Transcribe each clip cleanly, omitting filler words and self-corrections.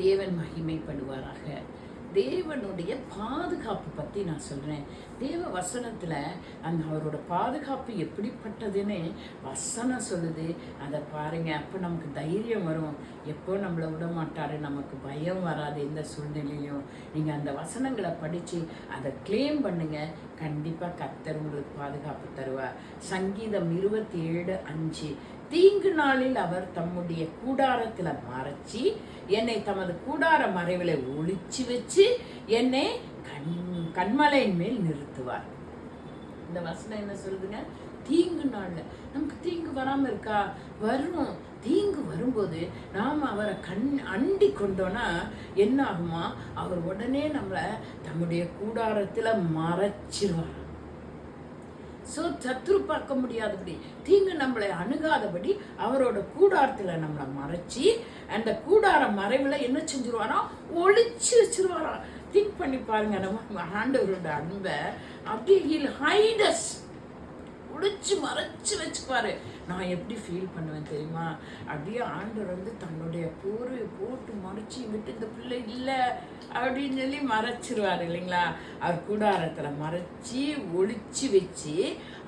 தேவன் மகிமைப்படுவாராக. தேவனுடைய பாதுகாப்பு பற்றி நான் சொல்கிறேன். தேவ வசனத்தில் அவரோட பாதுகாப்பு எப்படிப்பட்டதுன்னு வசனம் சொல்லுது. அதை பாருங்க. அப்போ நமக்கு தைரியம் வரும். எப்போ நம்மளை விட மாட்டாரு, நமக்கு பயம் வராது எந்த சூழ்நிலையும். நீங்கள் அந்த வசனங்களை படித்து அதை கிளைம் பண்ணுங்க. கண்டிப்பாக கர்த்தர் உங்களுக்கு பாதுகாப்பு தருவார். சங்கீதம் 27:5, தீங்கு நாளில் அவர் தம்முடைய கூடாரத்தில் மறைச்சி என்னை தமது கூடார மறைவில் ஒளிச்சு வச்சு என்னை கண்மலையின் மேல் நிறுத்துவார். இந்த வசனம் என்ன சொல்லுதுங்க? தீங்கு நாள்ல நமக்கு தீங்கு வராம இருக்கா? வரும். தீங்கு வரும்போது நாம் அவரை அண்டி கொண்டோன்னா என்ன ஆகுமா? அவர் உடனே நம்மளை தம்முடைய கூடாரத்துல மறைச்சிருவார். சத்துரு பார்க்க முடியாதபடி, தீங்கு நம்மளை அணுகாதபடி அவரோட கூடாரத்துல நம்மளை மறைச்சி அந்த கூடார மறைவுல என்ன செஞ்சிருவாராம்? ஒளிச்சு வச்சிருவாராம். திங்க் பண்ணி பாருங்க. நம்ம ஆண்டவரோட அன்பை அப்படியே ஹீல் ஹைடஸ் ஒளிச்சு மறைச்சு வச்சுப்பாரு. நான் எப்படி ஃபீல் பண்ணுவேன் தெரியுமா? அப்படியே ஆண்டவர் தன்னுடைய போர்வை போட்டு மறைச்சி விட்டு இந்த பிள்ளை இல்லை அப்படின்னு சொல்லி மறைச்சிருவார் இல்லைங்களா? அவர் கூடாரத்தில் மறைச்சி ஒளிச்சு வச்சு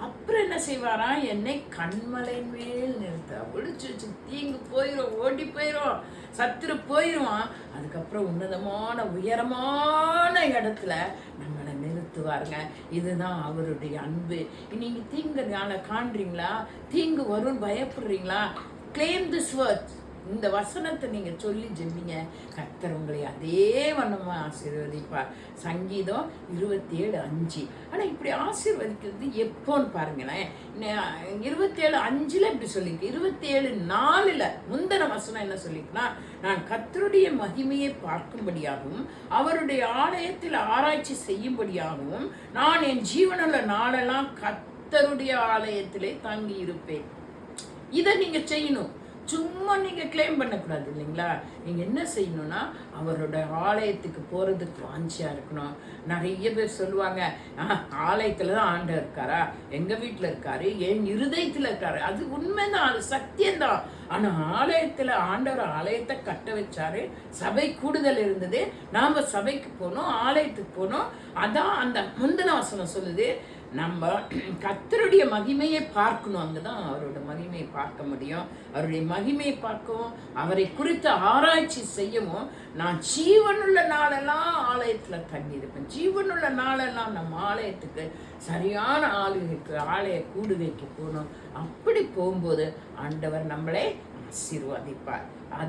அப்புறம் என்ன செய்வாரா? என்னை கண்மலை மேல் நிறுத்த ஒளிச்சு வச்சு தீங்கு போயிடும், ஓடி போயிடும், சத்துரு போயிடுவான். அதுக்கப்புறம் உன்னதமான உயரமான இடத்துல நம்மளை நிறுத்துவாருங்க. இதுதான் அவருடைய அன்பு. நீங்க தீங்கு காண்றீங்களா? தீங்கு வரும்னு பயப்படுறீங்களா? Claim this word. இந்த வசனத்தை நீங்க சொல்லி ஜெபிங்க. கர்த்தர் உங்களை அதே வண்ணமா ஆசீர்வதிப்பார். சங்கீதம் 27:5. ஆனா இப்படி ஆசீர்வதிக்கிறது எப்போன்னு பாருங்களேன். 27:5 இப்படி சொல்லிருக்கு. 27:4 முந்தின வசனம் என்ன சொல்லிருக்குன்னா, நான் கர்த்தருடைய மகிமையை பார்க்கும்படியாகவும் அவருடைய ஆலயத்தில் ஆராய்ச்சி செய்யும்படியாகவும் நான் என் ஜீவனுள்ள நாளெல்லாம் கர்த்தருடைய ஆலயத்திலே தங்கி இருப்பேன். இதை நீங்க செய்யணும். சும்மா நீங்க கிளைம் பண்ணக்கூடாது இல்லைங்களா? நீங்க என்ன செய்யணும்னா அவரோட ஆலயத்துக்கு போறதுக்கு வாஞ்சியா இருக்கணும். நிறைய பேர் சொல்லுவாங்க, ஆலயத்துலதான் ஆண்டவர் இருக்காரா? எங்க வீட்டுல இருக்காரு, என் இருதயத்துல இருக்காரு. அது உண்மைதான், அது சத்தியம்தான். ஆனா ஆலயத்துல ஆண்டவர் ஆலயத்தை கட்ட வச்சாரு. சபை கூடுதல் இருந்தது. நாம சபைக்கு போனோம், ஆலயத்துக்கு போனோம். அதான் அந்த முந்தின வசனம் சொல்லுது. நம்ம கர்த்தருடைய மகிமையை பார்க்கணும். அங்கதான் அவரோட மகிமையை பார்க்க முடியும். அவருடைய மகிமையை பார்க்கவும் அவரை குறித்து ஆராய்ச்சி செய்யவும் நான் ஜீவனுள்ள நாளெல்லாம் ஆலயத்துல தங்கியிருப்பேன். ஜீவனுள்ள நாளெல்லாம் நம்ம ஆலயத்துக்கு சரியான ஆலய கூடுகைக்கு போகணும். அப்படி போகும்போது ஆண்டவர் நம்மளை ஆசீர்வதிப்பார். அது